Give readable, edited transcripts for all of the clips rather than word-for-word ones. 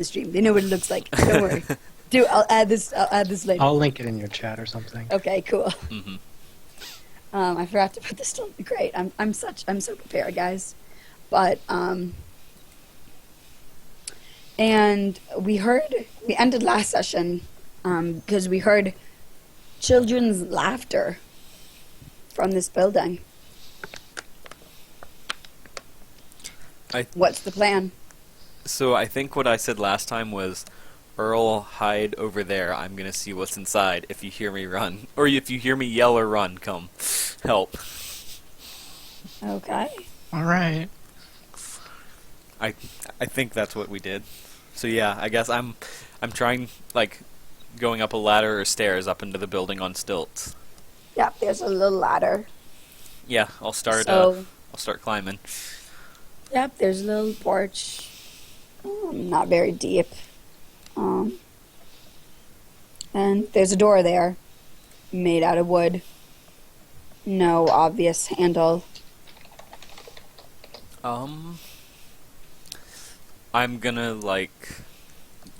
the stream. They know what it looks like. Don't worry. I'll add this later. I'll link it in your chat or something. Okay, cool. Mm-hmm. I forgot to put this still. Great. I'm so prepared, guys. But and we ended last session because we heard children's laughter from this building. What's the plan? So I think what I said last time was, Earl, hide over there. I'm gonna see what's inside. If you hear me, run. Or if you hear me yell or run, come. Help. Okay. Alright. I think that's what we did. So yeah, I guess I'm trying, like, going up a ladder or stairs up into the building on stilts. Yep, there's a little ladder. Yeah, I'll start climbing. Yep, there's a little porch. Not very deep. And there's a door there, made out of wood. No obvious handle. I'm gonna, like,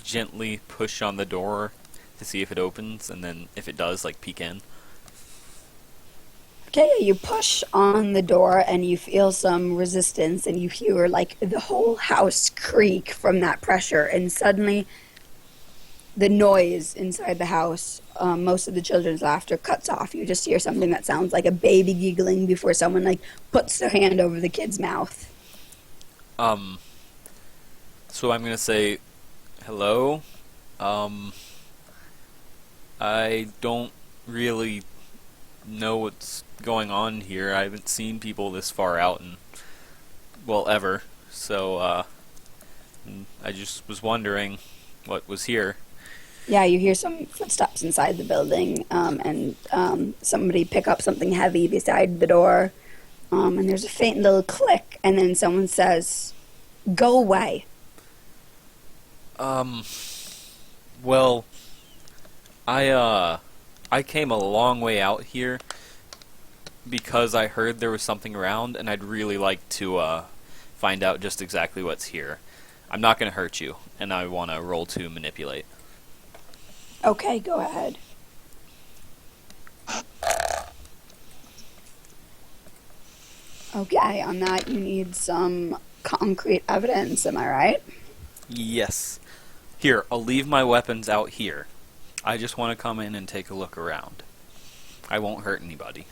gently push on the door to see if it opens, and then if it does, like, peek in. Okay, you push on the door and you feel some resistance and you hear, like, the whole house creak from that pressure, and suddenly the noise inside the house, most of the children's laughter cuts off. You just hear something that sounds like a baby giggling before someone, like, puts their hand over the kid's mouth. So I'm gonna say, hello? I don't really know what's going on here. I haven't seen people this far out in, well, ever. So, I just was wondering what was here. Yeah, you hear some footsteps inside the building, and somebody pick up something heavy beside the door, and there's a faint little click, and then someone says, "Go away." Well, I came a long way out here because I heard there was something around, and I'd really like to find out just exactly what's here. I'm not going to hurt you, and I want to roll to manipulate. Okay, go ahead. Okay, on that you need some concrete evidence, am I right? Yes. Here, I'll leave my weapons out here. I just want to come in and take a look around. I won't hurt anybody.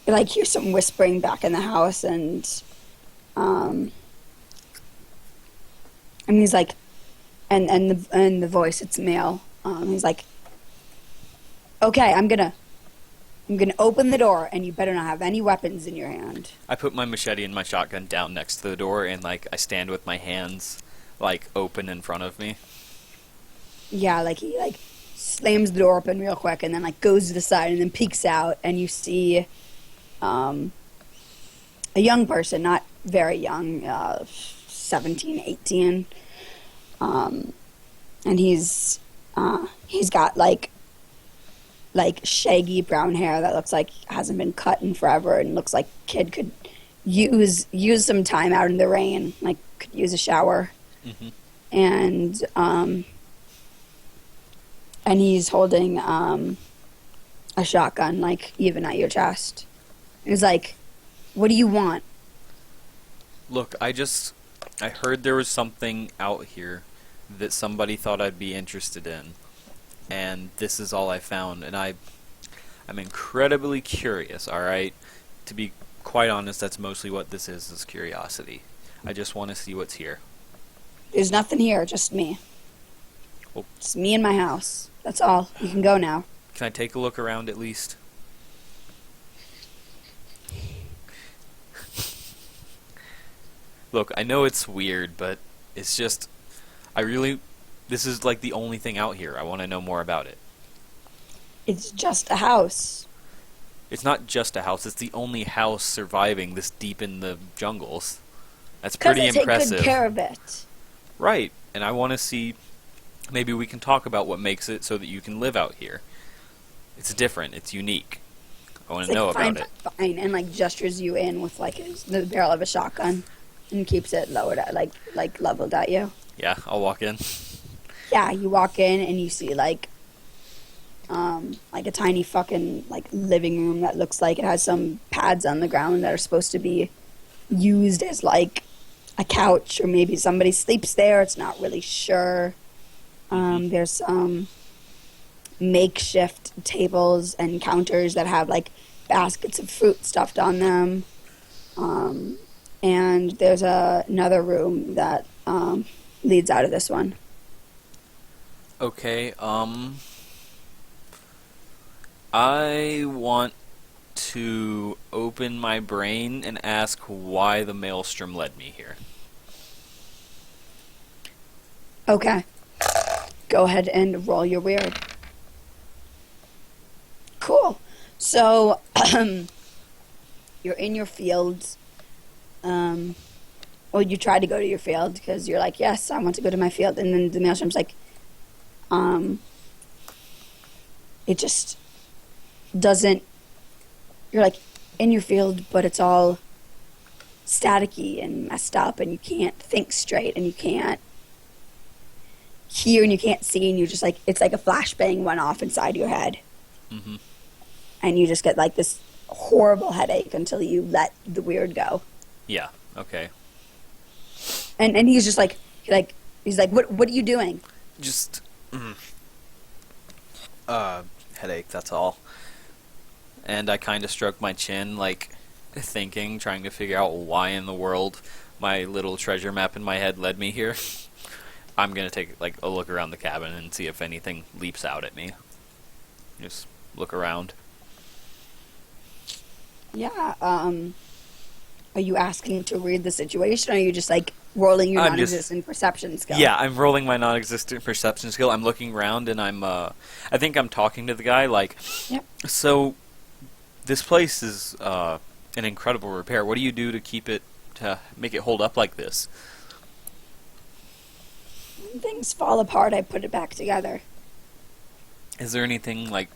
You, like, hear some whispering back in the house, and he's like, and the voice, it's male. He's like, "Okay, I'm gonna open the door, and you better not have any weapons in your hand." I put my machete and my shotgun down next to the door, and, like, I stand with my hands, like, open in front of me. Yeah, like, he, like, slams the door open real quick, and then, like, goes to the side, and then peeks out, and you see a young person, not very young, 17, 18, and he's got, like shaggy brown hair that looks like hasn't been cut in forever, and looks like kid could use some time out in the rain, like could use a shower. Mm-hmm. And he's holding a shotgun, like, even at your chest. He's like, "What do you want?" Look, I heard there was something out here that somebody thought I'd be interested in, and this is all I found, and I'm incredibly curious, alright? To be quite honest, that's mostly what this is curiosity. I just want to see what's here. There's nothing here, just me. Well, It's me and my house. That's all. You can go now. can I take a look around at least? Look, I know it's weird, but it's just, this is like the only thing out here. I want to know more about it. It's just a house. It's not just a house, it's the only house surviving this deep in the jungles. That's pretty Because impressive. I take good care of it. Right, and I want to see, maybe we can talk about what makes it so that you can live out here. It's different, it's unique. I want to know about it. Fine, and, like, gestures you in with, like, the barrel of a shotgun. and keeps it lowered at like leveled at you. Yeah, I'll walk in. Yeah, you walk in and you see like a tiny fucking like living room that looks like it has some pads on the ground that are supposed to be used as like a couch, or maybe somebody sleeps there. It's not really sure. There's some makeshift tables and counters that have like baskets of fruit stuffed on them. And there's another room that leads out of this one. Okay, I want to open my brain and ask why the maelstrom led me here. Okay. Go ahead and roll your weird. Cool. So, you're in your fields. Well, you try to go to your field because you're like, yes, I want to go to my field. And then the maelstrom's like, it just doesn't, you're like in your field, but it's all staticky and messed up, and you can't think straight, and you can't hear, and you can't see, and you just like, it's like a flashbang went off inside your head. Mm-hmm. And you just get like this horrible headache until you let the weird go. Yeah, okay. And he's just like, he's like, what are you doing? Just, headache, that's all. And I kind of stroke my chin, like, thinking, trying to figure out why in the world my little treasure map in my head led me here. I'm gonna take, like, a look around the cabin and see if anything leaps out at me. Just look around. Yeah, are you asking to read the situation, or are you just, like, rolling your non-existent perception skill? Yeah, I'm rolling my non-existent perception skill. I'm looking around, and I think I'm talking to the guy, like, Yep. So, this place is, in incredible repair. What do you do to keep it, to make it hold up like this? When things fall apart, I put it back together. Is there anything, like,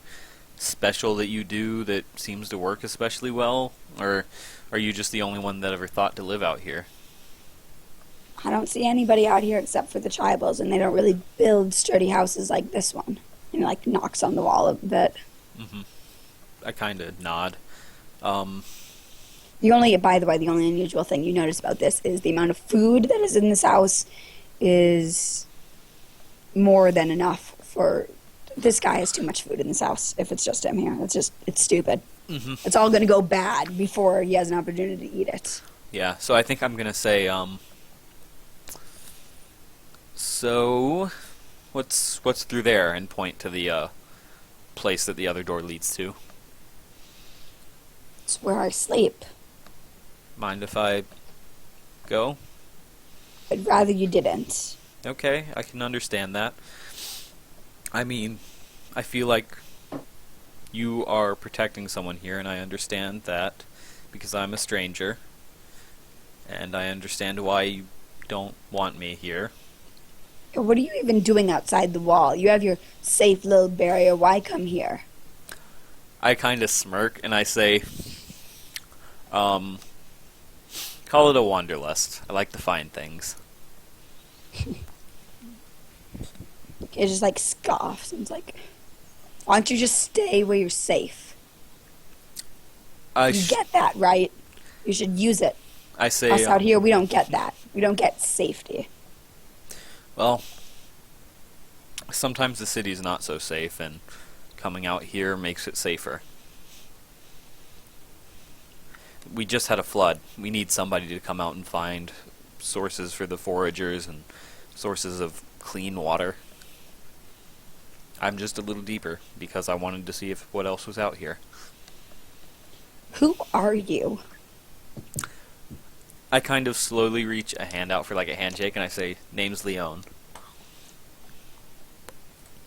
special that you do that seems to work especially well? Or are you just the only one that ever thought to live out here? I don't see anybody out here except for the tribals, and they don't really build sturdy houses like this one. And like knocks on the wall a bit. Mm-hmm. I kind of nod. By the way, the only unusual thing you notice about this is the amount of food that is in this house is more than enough for... This guy has too much food in this house if it's just him here. It's stupid. Mm-hmm. It's all going to go bad before he has an opportunity to eat it. Yeah, so I think I'm going to say, so, what's through there, and point to the, place that the other door leads to. It's where I sleep. Mind if I go? I'd rather you didn't. Okay, I can understand that. I mean, I feel like you are protecting someone here, and I understand that because I'm a stranger, and I understand why you don't want me here. What are you even doing outside the wall? You have your safe little barrier. Why come here? I kind of smirk, and I say, call it a wanderlust. I like to find things. It just like scoffs and it's like, why don't you just stay where you're safe? You get that, right? You should use it. I say, Us out here, we don't get that. We don't get safety. well, sometimes the city's not so safe, and coming out here makes it safer. We just had a flood. We need somebody to come out and find sources for the foragers and sources of clean water. I'm just a little deeper because I wanted to see what else was out here. Who are you? I kind of slowly reach a hand out for like a handshake, and I say, name's Leon.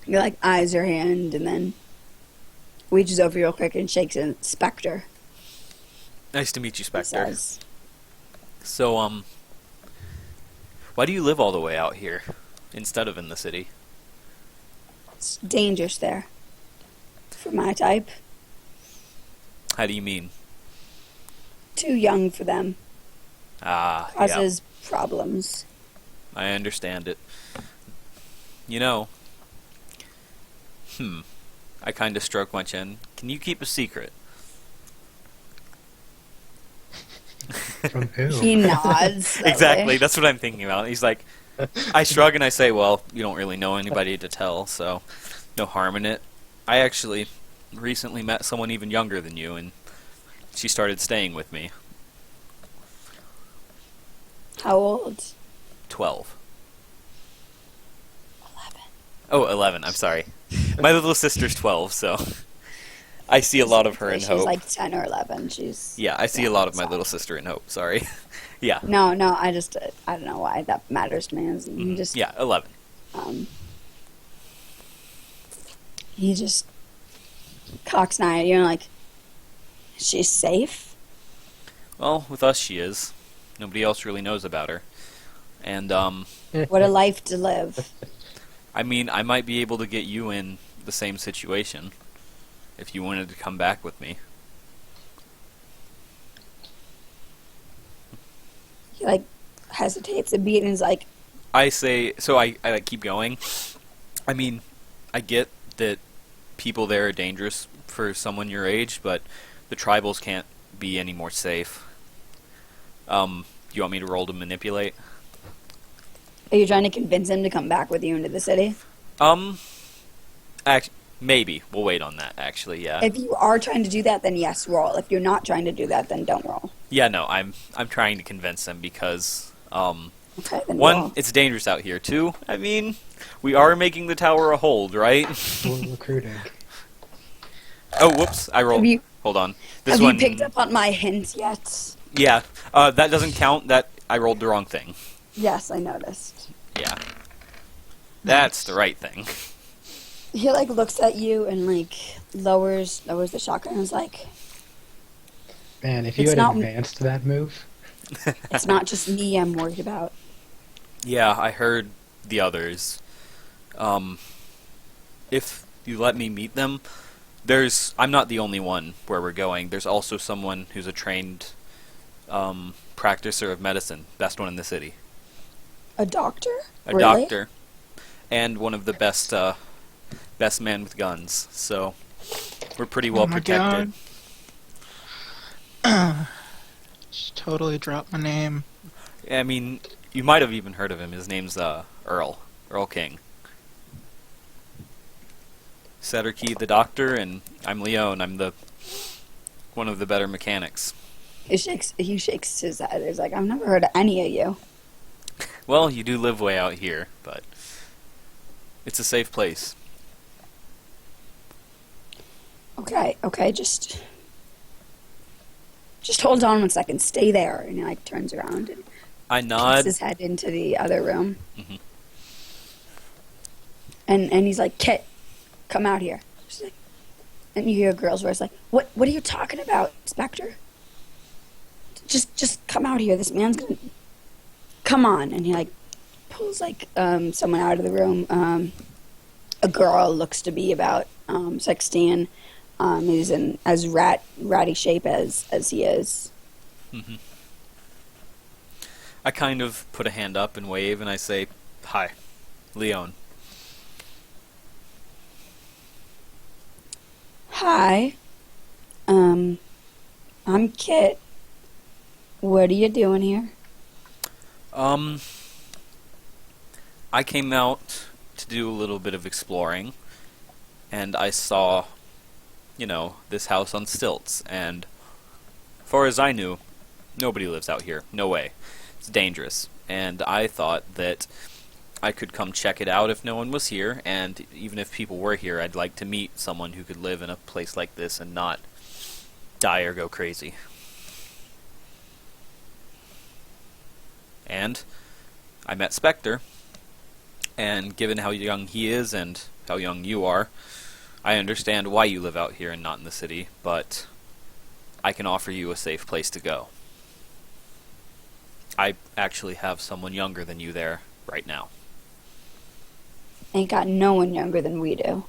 He like eyes your hand and then reaches over real quick and shakes it. Spectre. Nice to meet you, He Spectre. says. So, why do you live all the way out here instead of in the city? It's dangerous there. For my type. How do you mean? Too young for them. Ah, yeah. causes problems. I understand it. You know, I kind of stroke my chin. Can you keep a secret? From who? He nods. slowly. Exactly, that's what I'm thinking about. He's like, I shrug and I say, well, you don't really know anybody to tell, so no harm in it. I actually recently met someone even younger than you, and she started staying with me. How old? 12. 11. Oh, 11, I'm sorry. My little sister's 12, so I see a lot of her in She's Hope. like 10 or 11. She's Yeah, I see a lot of my so- little sister in Hope, sorry. Yeah. No, I just I don't know why that matters to me. You just Yeah, 11. he just cocks an eye at you and like, she's safe. Well, with us she is. Nobody else really knows about her. And, What a life to live. I mean, I might be able to get you in the same situation if you wanted to come back with me. He like hesitates a beat and is like, I say, so I like keep going. I mean, I get that people there are dangerous for someone your age, but the tribals can't be any more safe. You want me to roll to manipulate? are you trying to convince him to come back with you into the city? Maybe. We'll wait on that, actually, yeah. If you are trying to do that, then yes, roll. If you're not trying to do that, then don't roll. Yeah, no, I'm trying to convince them because, Okay, then one, roll. it's dangerous out here. Two, I mean, we are making the tower a hold, right? We're recruiting. Oh, whoops, I rolled. Have you- Hold on. This Have one, you picked up on my hint yet? yeah, that doesn't count. That I rolled the wrong thing. Yes, I noticed. Yeah. That's the right thing. He like looks at you and like lowers the shotgun and is like, Man, if you It's had not- advanced that move, it's not just me I'm worried about. Yeah, I heard the others. If you let me meet them, I'm not the only one where we're going. There's also someone who's a trained practicer of medicine, best one in the city. A doctor? A Really? doctor, and one of the best men with guns. So we're pretty well Oh my protected. just totally dropped my name. I mean, you might have even heard of him. His name's Earl King. Setterkey, the doctor, and I'm Leon. I'm one of the better mechanics. He shakes his head. He's like, I've never heard of any of you. Well, you do live way out here, but it's a safe place. Okay, just hold on 1 second. Stay there. And he like turns around and I peeks nod. his head into the other room. Mhm. And he's like, Kit, come out here. She's like, and you hear a girl's voice like, What are you talking about, Spectre? Just come out here. This man's gonna come on. And he like pulls like someone out of the room. A girl looks to be about 16. He's in as ratty shape as he is. Mhm. I kind of put a hand up and wave, and I say, "Hi, Leon." Hi. I'm Kit. What are you doing here? I came out to do a little bit of exploring, and I saw, this house on stilts, and far as I knew, nobody lives out here. No way. It's dangerous. And I thought that I could come check it out if no one was here, and even if people were here, I'd like to meet someone who could live in a place like this and not die or go crazy. And I met Spectre, and given how young he is and how young you are, I understand why you live out here and not in the city, but I can offer you a safe place to go. I actually have someone younger than you there right now. Ain't got no one younger than we do.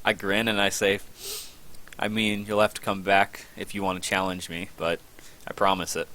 I grin and I say, I mean, you'll have to come back if you want to challenge me, but I promise it.